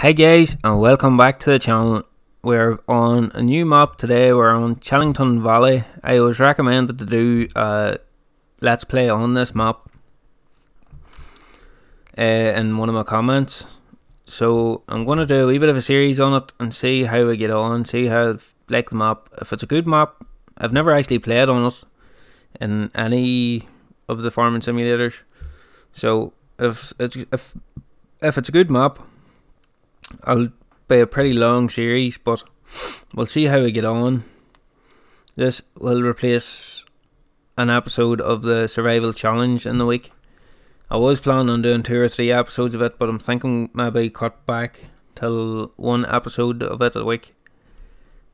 Hey guys, and welcome back to the channel. We're on a new map today. We're on Chellington Valley. I was recommended to do a let's play on this map in one of my comments. So I'm going to do a wee bit of a series on it and see how we get on, see how I like the map. If it's a good map, I've never actually played on it in any of the farming simulators. So if it's a good map, I'll be a pretty long series, but we'll see how we get on. This will replace an episode of the survival challenge in the week. I was planning on doing 2 or 3 episodes of it, but I'm thinking maybe cut back till 1 episode of it a week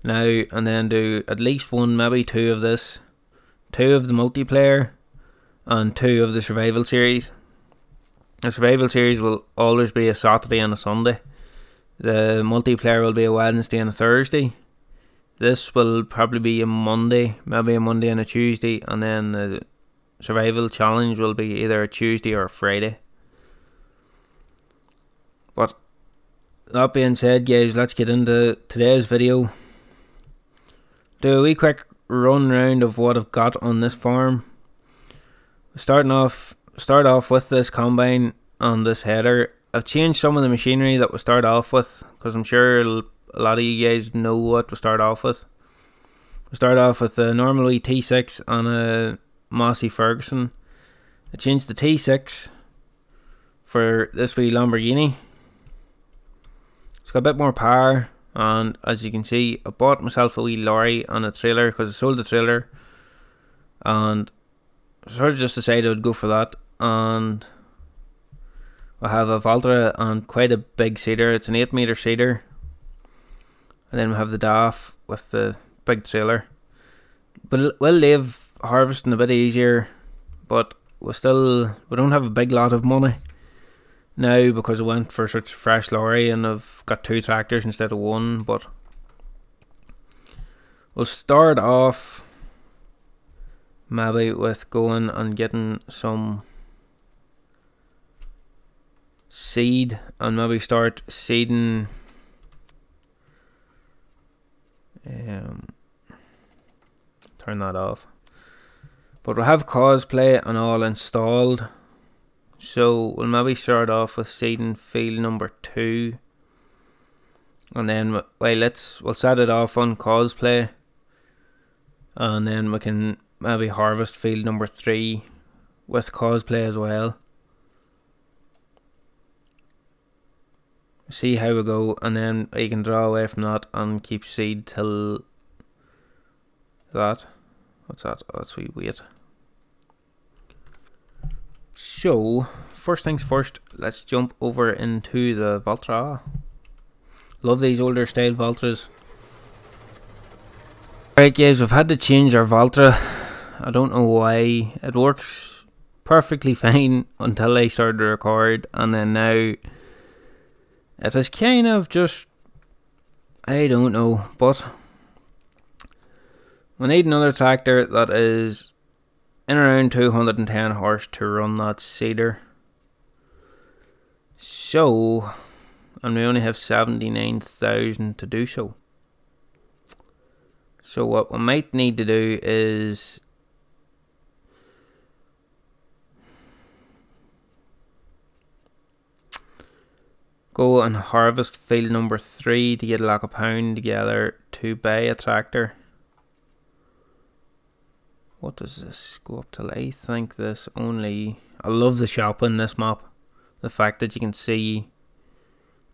now, and then do at least 1, maybe 2 of this, 2 of the multiplayer, and 2 of the survival series. The survival series will always be a Saturday and a Sunday. The multiplayer will be a Wednesday and a Thursday. This will probably be a Monday, maybe a Monday and a Tuesday, and then the survival challenge will be either a Tuesday or a Friday. But that being said, guys, let's get into today's video. Do a wee quick run round of what I've got on this farm. Start off with this combine and this header. I've changed some of the machinery that we start off with, because I'm sure a lot of you guys know what we start off with. We start off with a normal wee T6 and a Massey Ferguson. I changed the T6 for this wee Lamborghini. It's got a bit more power, and as you can see, I bought myself a wee lorry and a trailer because I sold the trailer, and I sort of just decided I would go for that. And I have a Valtra and quite a big seeder. It's an 8-meter seeder, and then we have the DAF with the big trailer. But we'll leave harvesting a bit easier, but we don't have a big lot of money now because I went for such a fresh lorry and I've got 2 tractors instead of 1. But we'll start off maybe with going and getting some seed, and maybe start seeding turn that off. But we'll have cosplay and all installed, so we'll maybe start off with seeding field number 2, and then we'll set it off on cosplay, and then we can maybe harvest field number 3 with cosplay as well. See how we go, and then you can draw away from that and keep seed till that. What's that? Oh, that's wee weight. So first things first, let's jump over into the Valtra. Love these older style Valtras. Right guys, we've had to change our Valtra. I don't know why. It works perfectly fine until I started to record, and then now it is kind of just, I don't know, but we need another tractor that is in around 210 horse to run that seeder. So, and we only have 79,000 to do so. So what we might need to do is go and harvest field number 3 to get like £1 together to buy a tractor. What does this go up till? I think this only... I love the shop in this map. The fact that you can see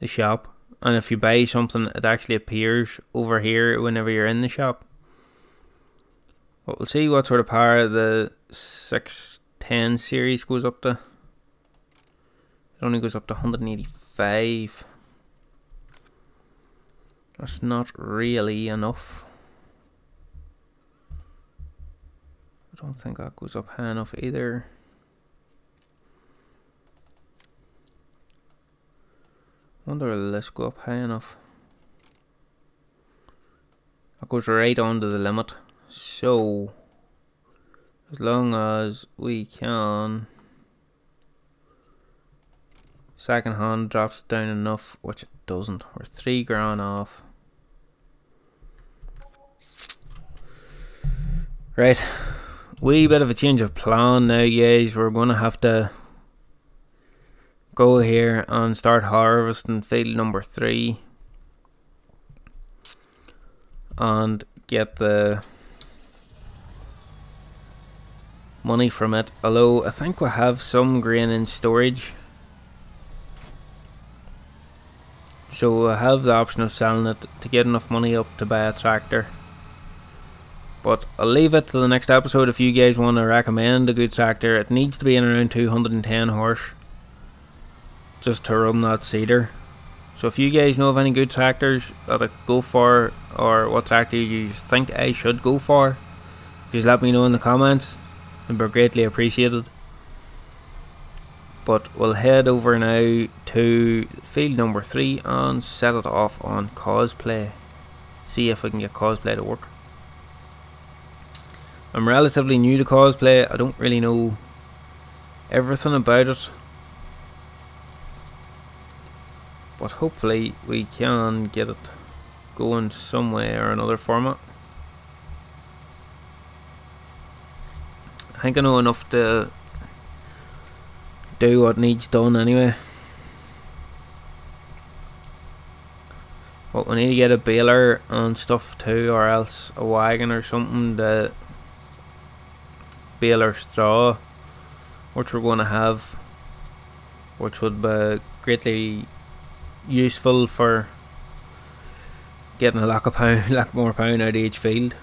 the shop, and if you buy something it actually appears over here whenever you're in the shop. But we'll see what sort of power the 610 series goes up to. It only goes up to 185. That's not really enough. I don't think that goes up high enough either. I wonder will this go up high enough. That goes right on to the limit. So as long as we can Second hand drops it down enough, which it doesn't. We're 3 grand off. Right, wee bit of a change of plan now, guys. We're going to have to go here and start harvesting field number 3 and get the money from it. Although I think we have some grain in storage, so I have the option of selling it to get enough money up to buy a tractor. But I'll leave it to the next episode. If you guys want to recommend a good tractor, it needs to be in around 210 horse just to run that seeder. So if you guys know of any good tractors that I could go for, or what tractor you think I should go for, just let me know in the comments. It'd be greatly appreciated. But we'll head over now to field number 3 and set it off on cosplay. See if we can get cosplay to work. I'm relatively new to cosplay. I don't really know everything about it, but hopefully we can get it going some way or another format. I think I know enough to do what needs done anyway. But we need to get a baler and stuff too, or else a wagon or something to bale our straw, which we're going to have, which would be greatly useful for getting a lot more pound out of each field.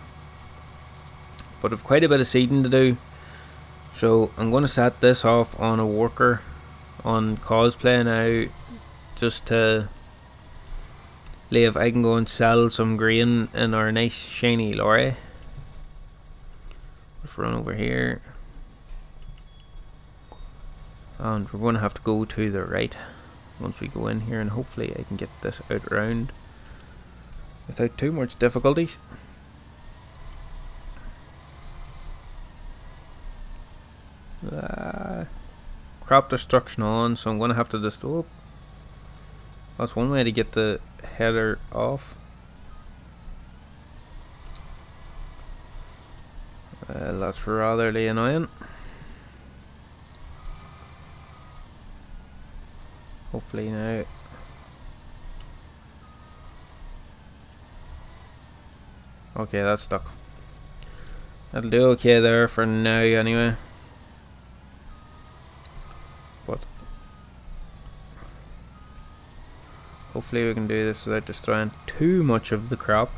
But I've quite a bit of seeding to do, so I'm going to set this off on a worker on cosplay now, just to see if I can go and sell some grain in our nice shiny lorry. Let's run over here, and we're going to have to go to the right once we go in here, and hopefully I can get this out around without too much difficulties. Crop destruction on, so I'm going to have to just that's one way to get the header off. That's ratherly annoying. Hopefully now. Okay, that's stuck. That'll do okay there for now anyway. But hopefully we can do this without destroying too much of the crop.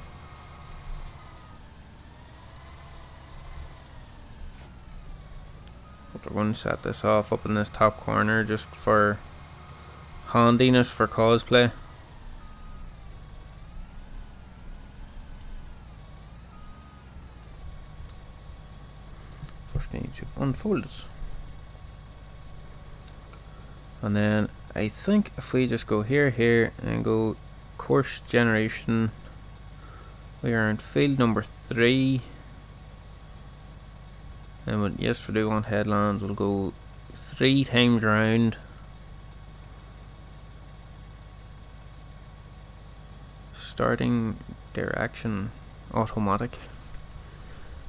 But we're going to set this off up in this top corner just for handiness for cosplay. First we need to unfold it. And then I think if we just go here and go course generation, we are in field number 3. And yes, we do want headlands. We'll go 3 times round. Starting direction automatic.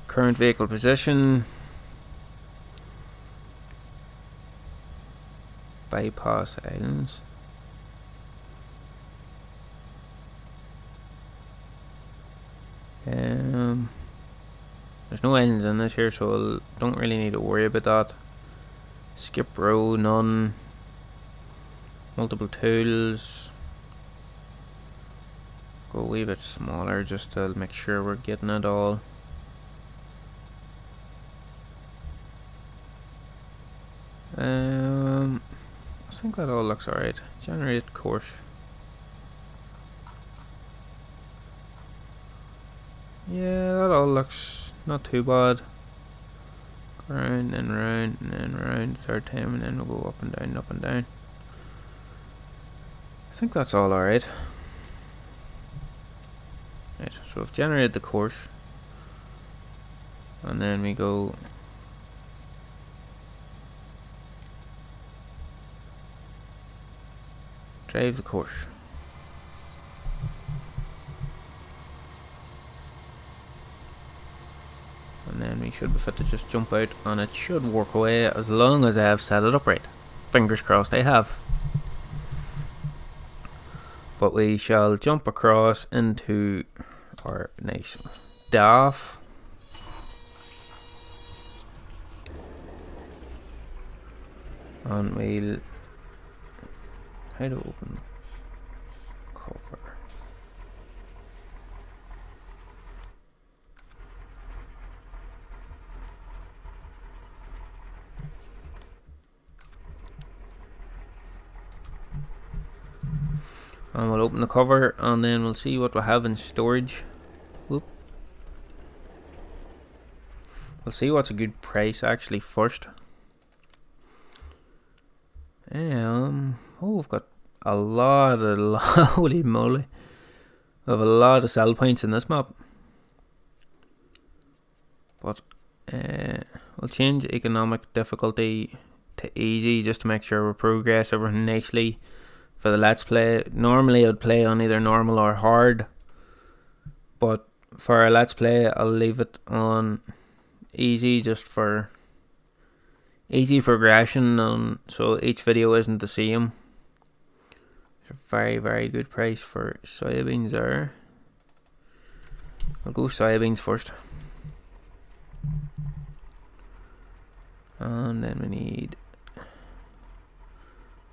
Current vehicle position. Bypass islands. There's no islands in this here, so I don't really need to worry about that. Skip row, none. Multiple tools. Go a wee bit smaller just to make sure we're getting it all. I think that all looks alright. Generate course. Yeah, that all looks not too bad. Round and round and then round, third time, and then we'll go up and down, up and down. I think that's all alright. Right, so we've generated the course, and then we go Drive the course. And then we should be fit to just jump out, and it should work away as long as I have set it up right. Fingers crossed I have. But we shall jump across into our nice daff. And we'll... how to open cover? And we'll open the cover, and then we'll see what we have in storage. Whoop. We'll see what's a good price actually first. Oh, we've got a lot of holy moly. We have a lot of sell points in this map. But we'll change economic difficulty to easy just to make sure we progress everything nicely for the let's play. Normally I'd play on either normal or hard, but for a let's play I'll leave it on easy just for easy progression, and so each video isn't the same. It's a very, very good price for soybeans there. I'll go soybeans first. And then we need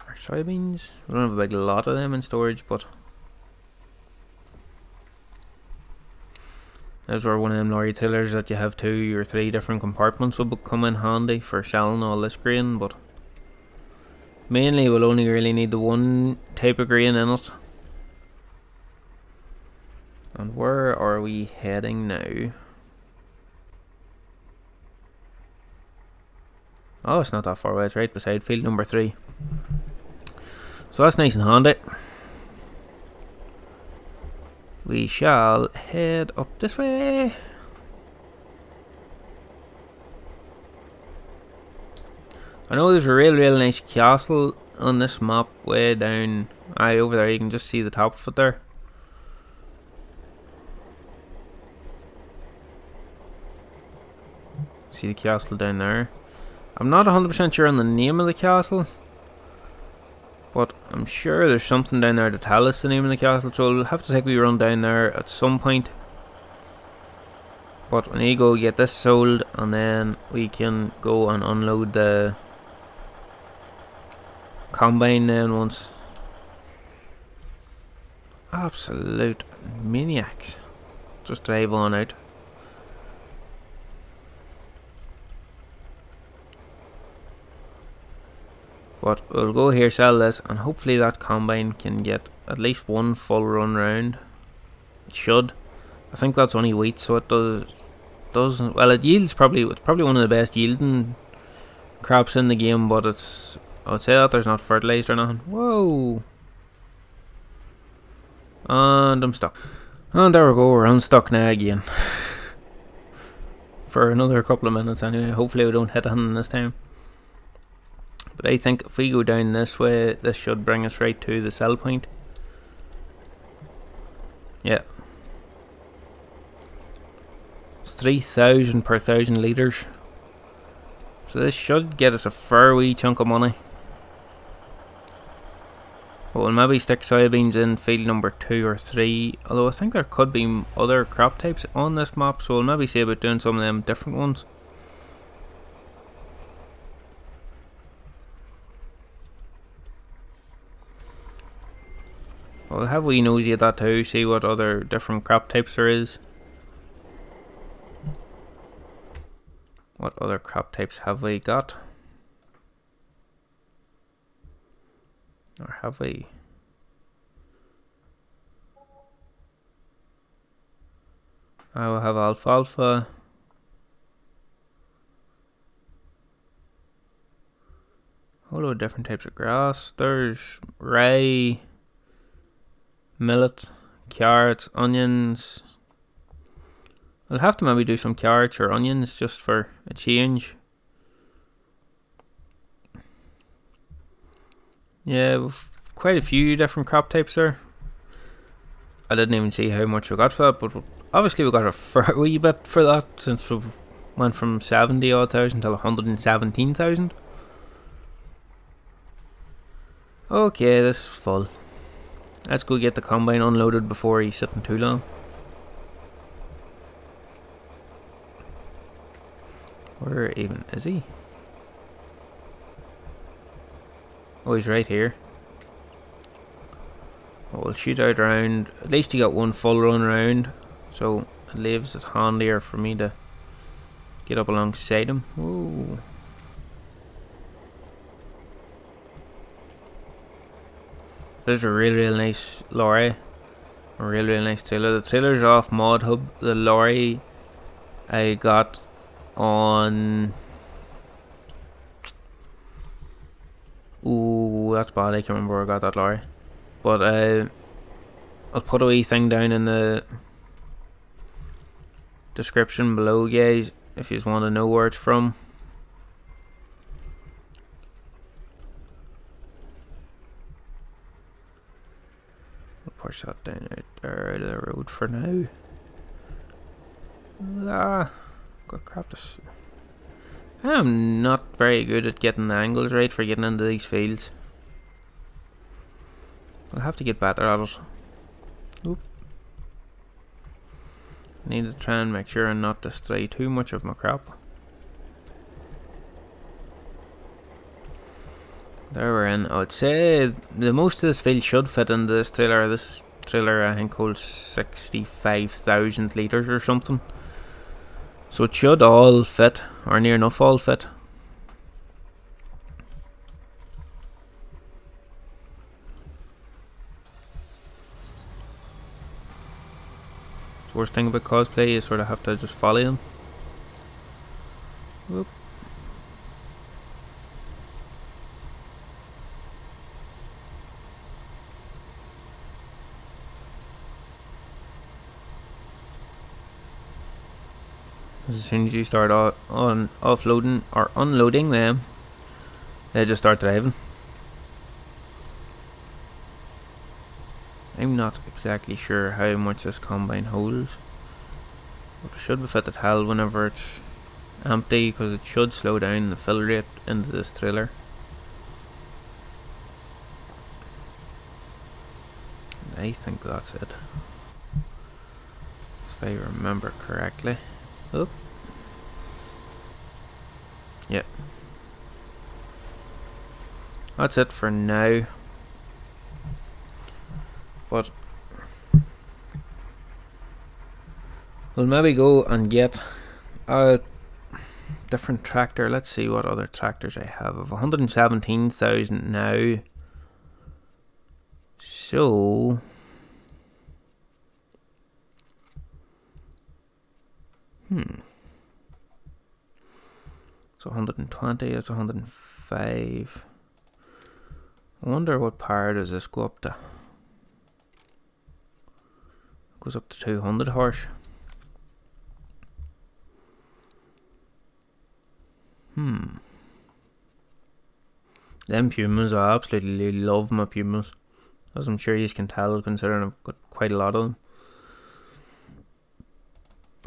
our soybeans. We don't have a big lot of them in storage, but there's where one of them lorry tillers that you have 2 or 3 different compartments will come in handy for selling all this grain, but mainly we'll only really need the one type of grain in it. And where are we heading now? Oh, it's not that far away, it's right beside field number 3. So that's nice and handy. We shall head up this way. I know there's a real nice castle on this map way down. Over there, you can just see the top of it there. See the castle down there. I'm not 100% sure on the name of the castle, but I'm sure there's something down there to tell us the name of the castle, so we'll have to take a wee run down there at some point. But we need to go get this sold, and then we can go and unload the combine then once. Absolute maniacs. Just drive on out. But we'll go here, sell this, and hopefully that combine can get at least one full run round. It should. I think that's only wheat, so it doesn't. Well, it yields it's probably one of the best yielding crops in the game, but it's. I would say that there's not fertilized or nothing. Whoa! And I'm stuck. And there we go. We're unstuck now again. For another couple of minutes anyway. Hopefully we don't hit anything this time. But I think if we go down this way, this should bring us right to the sell point. Yeah. It's 3,000 per 1,000 litres. So this should get us a fair wee chunk of money. But we'll maybe stick soybeans in field number 2 or 3. Although I think there could be other crop types on this map, so we'll maybe see about doing some of them different ones. We'll have a wee nosy at that too, see what other different crop types there is. What other crop types have we got? Or have we? I will have alfalfa. A whole lot of different types of grass. There's rye, millet, carrots, onions. I'll have to maybe do some carrots or onions just for a change. Yeah, we've quite a few different crop types there. I didn't even see how much we got for that, but obviously we got a fair wee bit for that, since we went from 70 odd thousand to 117,000. Okay, this is full. Let's go get the combine unloaded before he's sitting too long. Where even is he? Oh, he's right here. Oh, we'll shoot out around. At least he got one full run round, so it leaves it handier for me to get up alongside him. Whoa. There's a really nice lorry. A really nice trailer. The trailer's off Mod Hub. The lorry I got on... Ooh, that's bad. I can't remember where I got that lorry. But I'll put a wee thing down in the description below, guys, if you just want to know where it's from. I'll push that down out there out of the road for now. Got crap this. I'm not very good at getting the angles right for getting into these fields. I'll have to get better at it. Oop. Need to try and make sure and not destroy too much of my crop. There we're in. I would say the most of this field should fit into this trailer. This trailer I think holds 65,000 litres or something. So it should all fit, or near enough all fit. The worst thing about cosplay is sort of have to just follow them. Whoop. As soon as you start offloading or unloading them, they just start driving. I'm not exactly sure how much this combine holds, but it should be fit to tell whenever it's empty, because it should slow down the fill rate into this trailer. And I think that's it, if I remember correctly. Oh. Yep. That's it for now. But we'll maybe go and get a different tractor. Let's see what other tractors I have. Of 117,000 now. So it's 120, it's 105. I wonder what power does this go up to? It goes up to 200 horse. Them Pumas, I absolutely love my Pumas, as I'm sure you can tell, considering I've got quite a lot of them.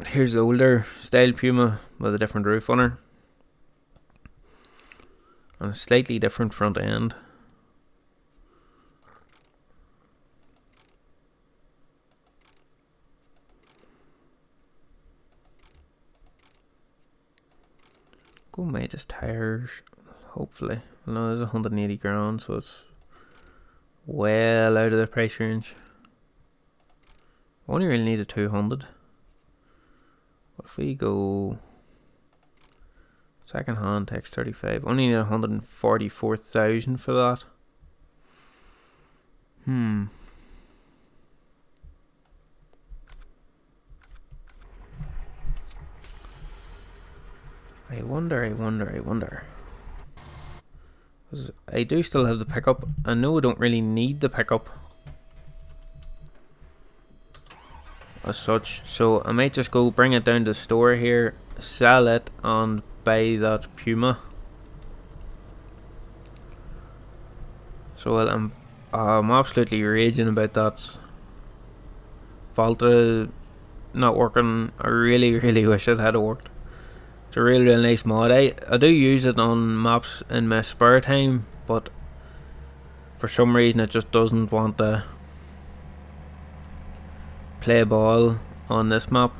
Here's the older style Puma with a different roof on her and a slightly different front end. Go made his tires, hopefully. Well, no, there's 180 grand, so it's well out of the price range. I only really need a 200. What if we go second hand takes 35? Only need 144,000 for that. I wonder. Because I do still have the pickup. I know I don't really need the pickup as such, so I might just go bring it down to the store here, sell it, and buy that Puma. So I'm absolutely raging about that Volta not working. I really wish it had worked. It's a real nice mod. I do use it on maps in my spare time, but for some reason it just doesn't want to play ball on this map.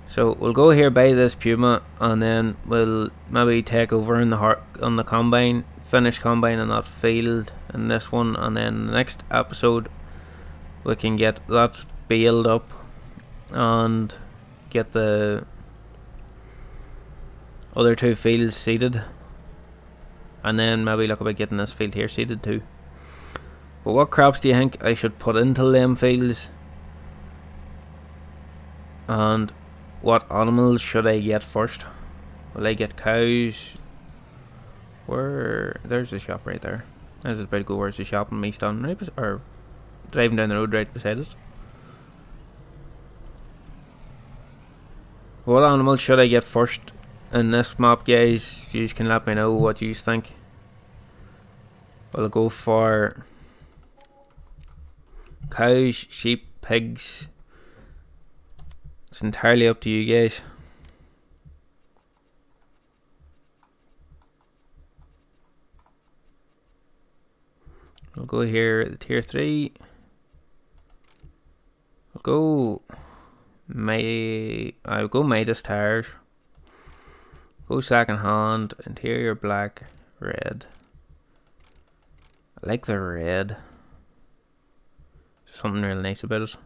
So we'll go here by this Puma, and then we'll maybe take over in on the combine, finish combine in that field in this one, and then the next episode we can get that build up and get the other two fields seeded, and then maybe look about getting this field here seeded too. But what crops do you think I should put into them fields, and what animals should I get first? Will I get cows? There's the shop right there. I was about to go, where's the shop, and me standing right or driving down the road right beside it. What animals should I get first in this map, guys? You can let me know what you think. I'll go for cows, sheep, pigs. It's entirely up to you guys. I'll go here at the tier 3. I'll go Midas tires. Go second hand, interior black, red. I like the red. There's something really nice about it.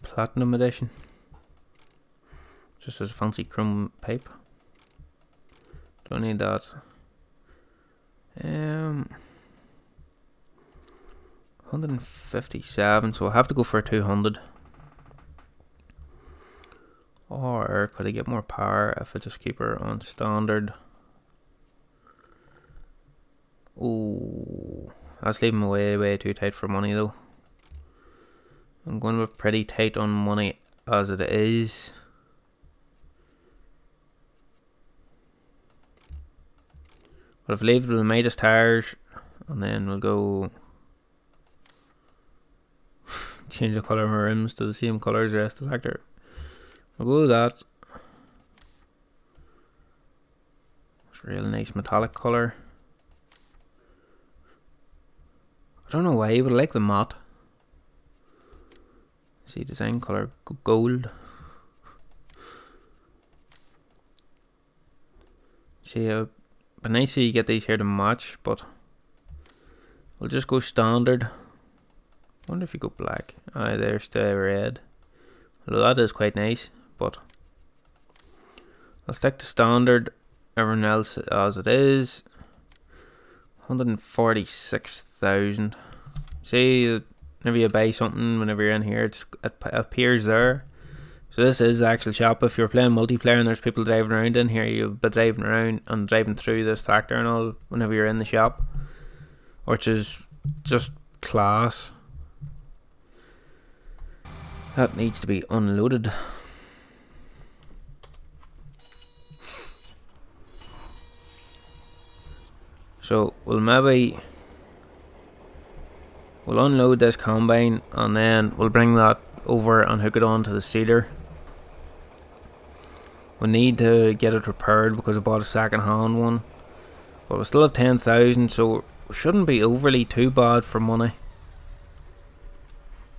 Platinum edition. Just as a fancy chrome pipe. Don't need that. 157, so I'll have to go for a 200. Or could I get more power if I just keep her on standard? Oh, that's leaving me way too tight for money though. I'm going to be pretty tight on money as it is. But if I leave it with the Midas tires, and then we'll go change the colour of my rims to the same colour as the rest of the tractor. We'll go with that. It's a real nice metallic colour. I don't know why, but I like the matte. See, design colour gold. See, but nice you get these here to match, but we'll just go standard. Wonder if you go black. Aye, there's the red. Although that is quite nice, but I'll stick to standard. Everyone else as it is. 146,000. See, whenever you buy something, whenever you're in here, it appears there. So this is the actual shop. If you're playing multiplayer and there's people driving around in here, you'll be driving around and driving through this tractor and all whenever you're in the shop, which is just class. That needs to be unloaded. So we'll unload this combine, and then we'll bring that over and hook it onto the seeder. We need to get it repaired because I bought a second hand one, but we still have 10,000, so it shouldn't be overly too bad for money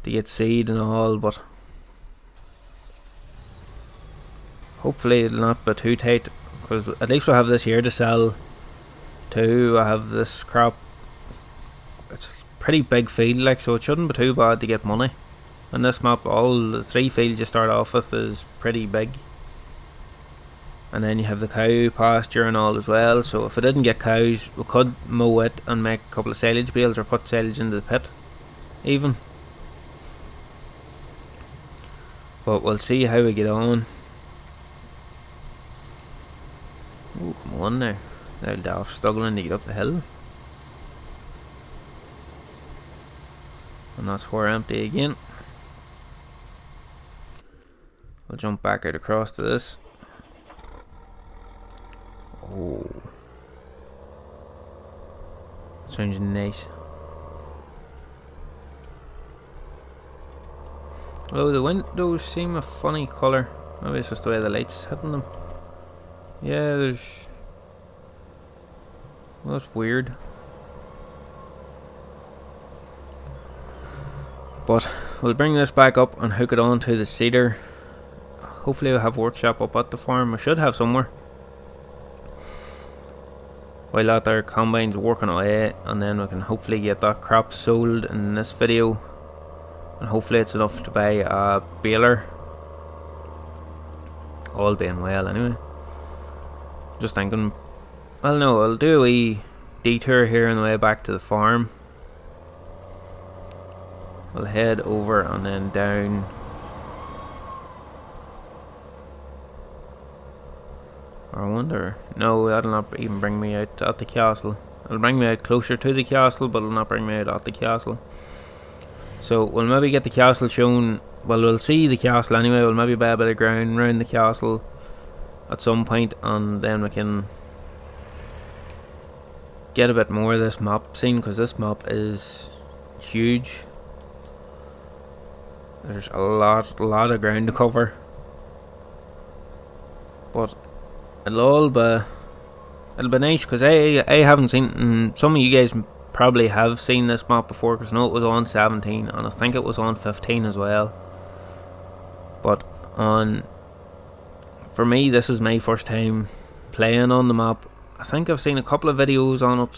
to get seed and all, but hopefully it'll not be too tight, because at least we'll have this here to sell too. I have this crop. It's a pretty big field, like, so it shouldn't be too bad to get money. On this map, all the 3 fields you start off with is pretty big, and then you have the cow pasture and all as well. So if I didn't get cows, we could mow it and make a couple of silage bales, or put silage into the pit even. But we'll see how we get on. Oh, come on now. Now Daft's struggling to get up the hill. And that's where empty again. We'll jump back out across to this. Oh. Sounds nice. Oh, the windows seem a funny colour. Maybe it's just the way the light's hitting them. Yeah, there's... well, that's weird. But we'll bring this back up and hook it onto the seeder. Hopefully we'll have workshop up at the farm. I should have somewhere. While that there combine's working away, and then we can hopefully get that crop sold in this video. And hopefully it's enough to buy a baler. All being well anyway. Just thinking, well no, I'll do a wee detour here on the way back to the farm. We'll head over and then down. Or I wonder, no, that'll not even bring me out at the castle. It'll bring me out closer to the castle, but it'll not bring me out at the castle. So we'll maybe get the castle shown. Well, we'll see the castle anyway. We'll maybe buy a bit of ground around the castle at some point, and then we can get a bit more of this map seen, because this map is huge. There's a lot of ground to cover, but it'll be nice, because I haven't seen, and some of you guys probably have seen this map before, because I know it was on 17 and I think it was on 15 as well. But for me, this is my first time playing on the map. I think I've seen a couple of videos on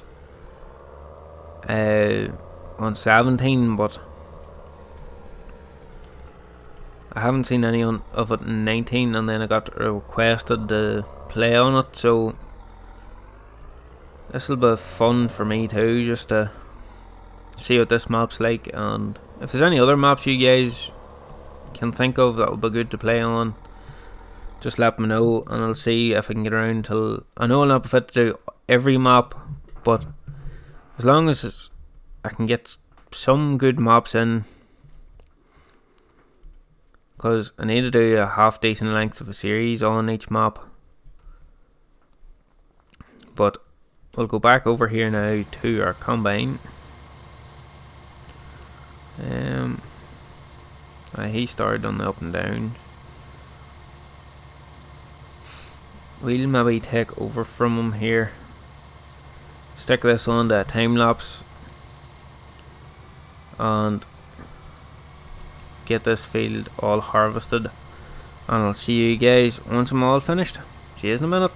it on 17, but I haven't seen any of it in 19, and then I got requested to play on it, so this will be fun for me too, just to see what this map's like. And if there's any other maps you guys can think of that would be good to play on, just let me know, and I'll see if I can get around till... I know I'll not be fit to do every map, but as long as I can get some good maps in, because I need to do a half decent length of a series on each map. But we'll go back over here now to our combine. He started on the up and down. We'll maybe take over from him here. Stick this on the time lapse and get this field all harvested, and I'll see you guys once I'm all finished. See you in a minute.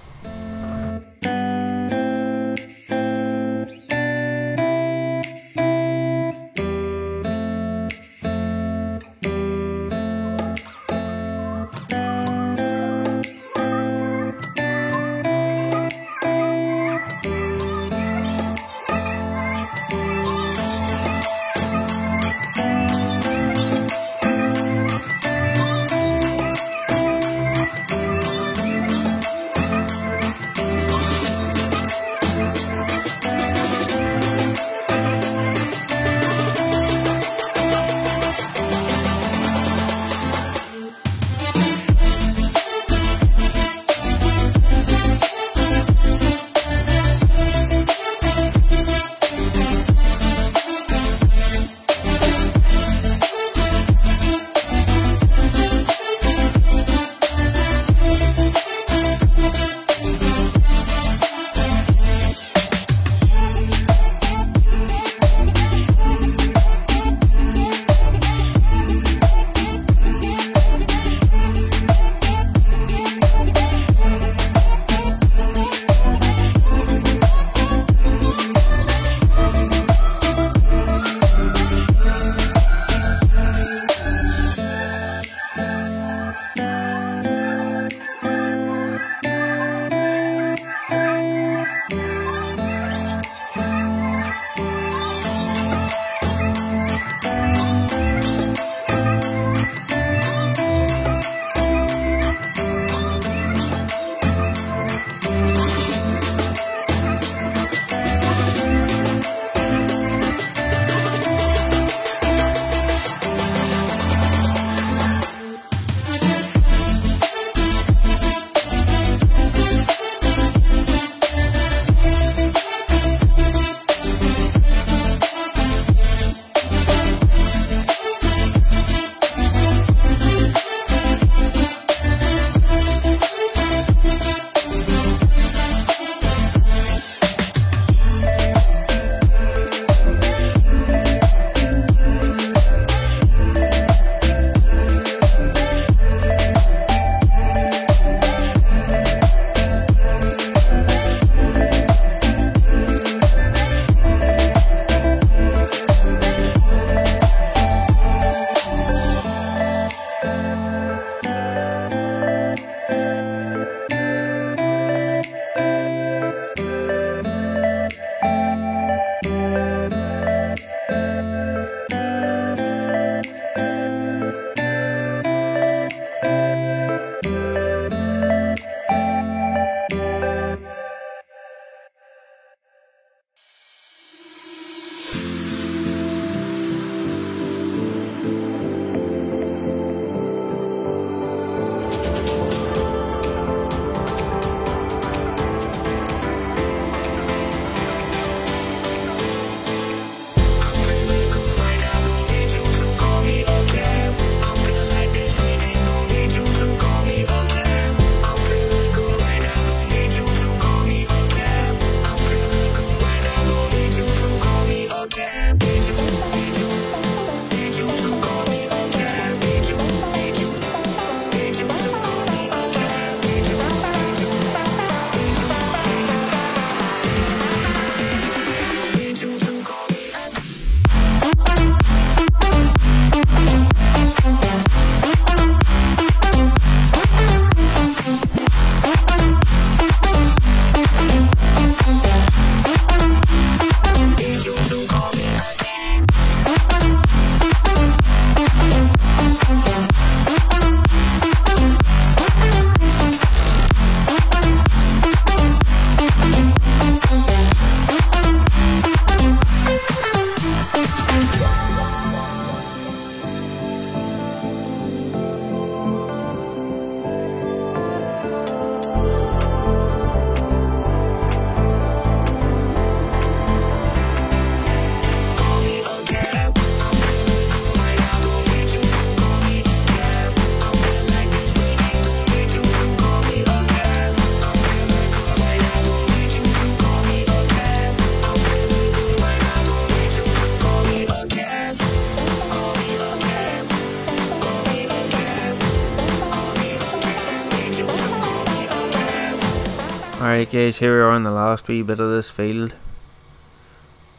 Right guys, here we are in the last wee bit of this field.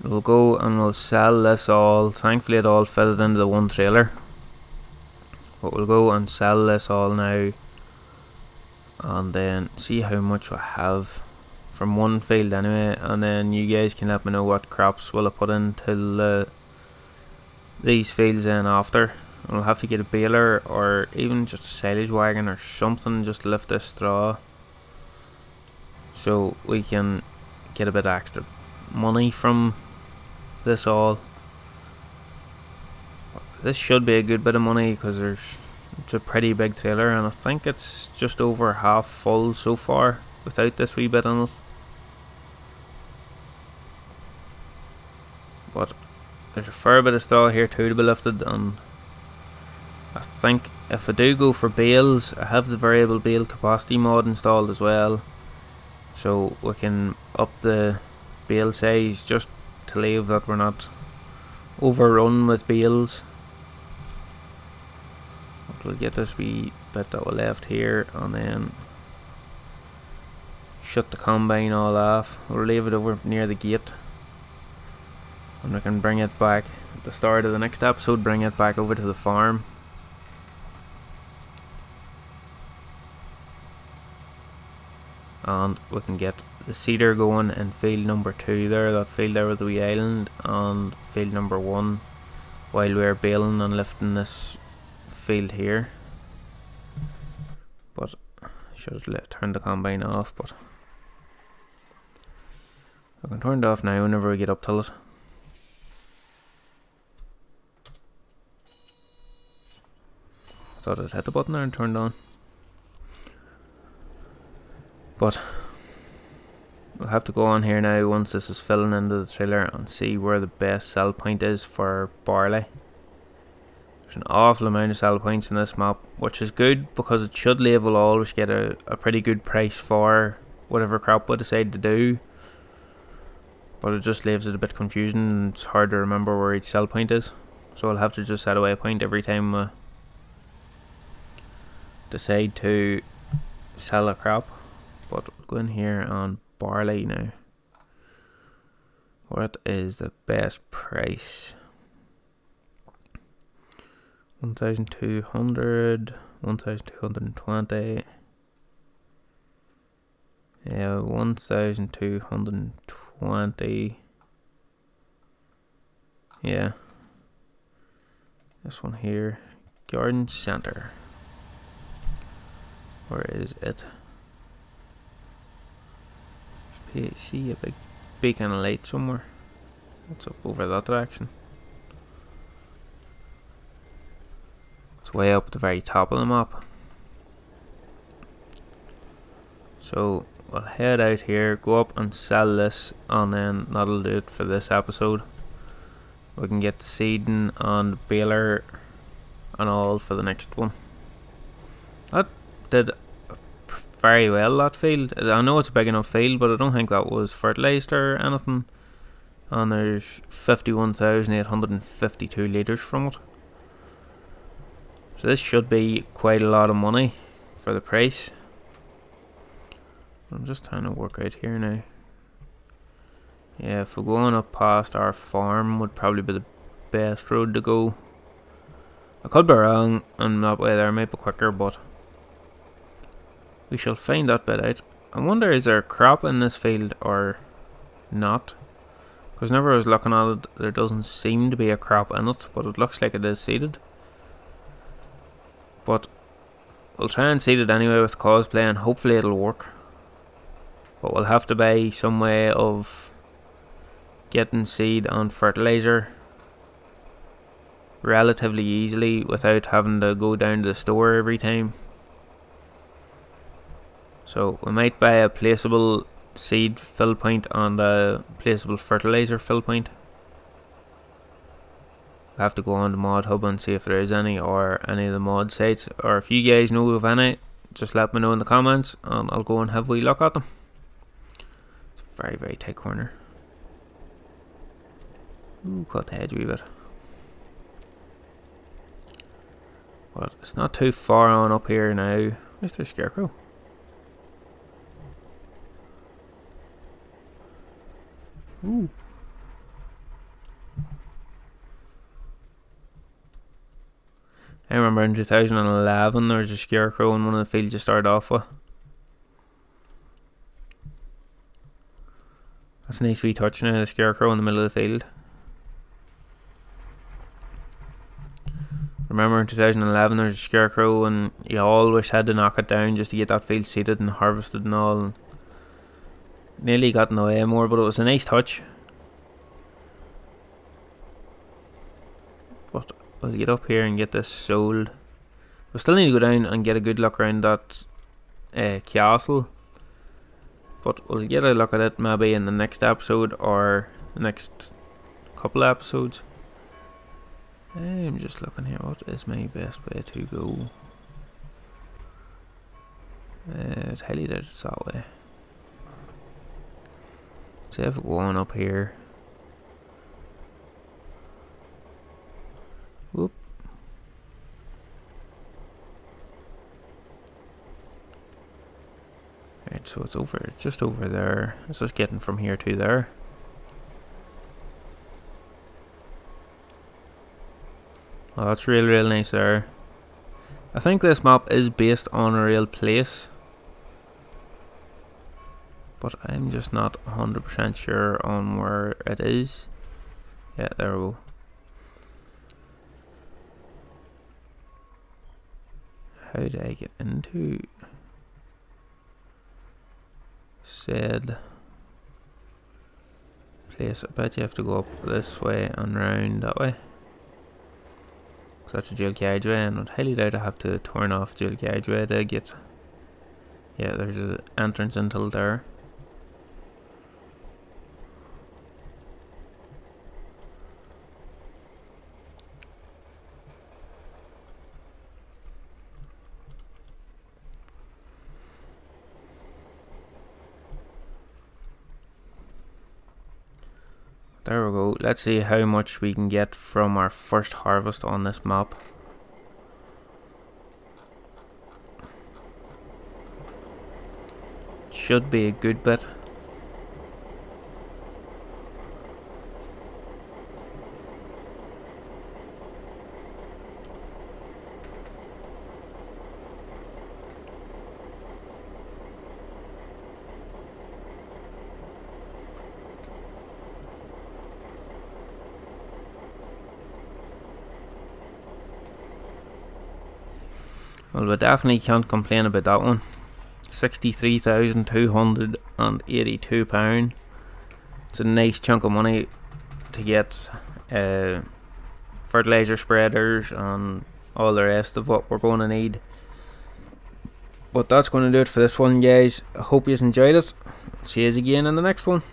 We'll go and we'll sell this all. Thankfully it all fitted into the one trailer. But we'll go and sell this all now, and then see how much we have from one field anyway, and then you guys can let me know what crops we'll put into these fields in after. And we'll have to get a baler or even just a silage wagon or something just to lift this straw, so we can get a bit extra money from this all. This should be a good bit of money because it's a pretty big trailer, and I think it's just over half full so far without this wee bit in it. But there's a fair bit of straw here too to be lifted, and I think if I do go for bales, I have the variable bale capacity mod installed as well, so we can up the bale size just to leave that we're not overrun with bales. We'll get this wee bit that we left here and then shut the combine all off. We'll leave it over near the gate, and we can bring it back at the start of the next episode, bring it back over to the farm. And we can get the seeder going in field number 2 there, that field there with the wee island, and field number 1 while we're baling and lifting this field here. But I should have turned the combine off, but I can turn it off now whenever we get up to it. I thought I'd hit the button there and turned on. But we'll have to go on here now once this is filling into the trailer and see where the best sell point is for barley. There's an awful amount of sell points in this map, which is good because it should label all, which get a pretty good price for whatever crop we decide to do. But it just leaves it a bit confusing, and it's hard to remember where each sell point is. So I'll have to just set a waypoint every time we decide to sell a crop. But we'll go in here on barley now. What is the best price? 1,200, 1,220. Yeah, 1,220. Yeah. This one here. Garden Center. Where is it? See a big beacon of light somewhere. What's up over that direction? It's way up at the very top of the map. So we'll head out here, go up and sell this, and then that'll do it for this episode. We can get the seeding and baler and all for the next one. That did very well, that field. I know it's a big enough field, but I don't think that was fertilised or anything. And there's 51,852 litres from it. So this should be quite a lot of money for the price. I'm just trying to work out here now. Yeah, if we're going up past our farm would probably be the best road to go. I could be wrong, and that way there might be quicker, but we shall find that bit out. I wonder, is there a crop in this field or not? Because whenever I was looking at it, there doesn't seem to be a crop in it, but it looks like it is seeded. But we'll try and seed it anyway with cosplay, and hopefully it'll work. But we'll have to buy some way of getting seed and fertilizer relatively easily without having to go down to the store every time. So we might buy a placeable seed fill point and a placeable fertilizer fill point. We'll have to go on to Mod Hub and see if there is any, or any of the mod sites, or if you guys know of any, just let me know in the comments and I'll go and have a wee look at them. It's a very, very tight corner. Ooh, cut the edge a wee bit. But it's not too far on up here now. Mr. Scarecrow. Ooh. I remember in 2011 there was a scarecrow in one of the fields you started off with. That's a nice wee touch now, the scarecrow in the middle of the field. Remember in 2011 there was a scarecrow and you always had to knock it down just to get that field seeded and harvested and all. And nearly got in the way more, but it was a nice touch. But we'll get up here and get this sold. We still need to go down and get a good look around that castle. But we'll get a look at it maybe in the next episode or the next couple of episodes. I'm just looking here, what is my best way to go? It's highly doubt it's that way. Let's see if we go on up here. Whoop. Right, so it's over, just over there. It's just getting from here to there. Oh, that's real nice there. I think this map is based on a real place, but I'm just not 100% sure on where it is. Yeah, there we go. How did I get into said place? I bet you have to go up this way and round that way. So that's a dual carriageway, and I'd highly doubt I have to turn off dual carriageway to get. Yeah, there's an entrance until there. There we go. Let's see how much we can get from our first harvest on this map. Should be a good bit. Well, we definitely can't complain about that one. £63,282. It's a nice chunk of money to get fertilizer spreaders and all the rest of what we're going to need. But that's going to do it for this one, guys. I hope you enjoyed it. See you again in the next one.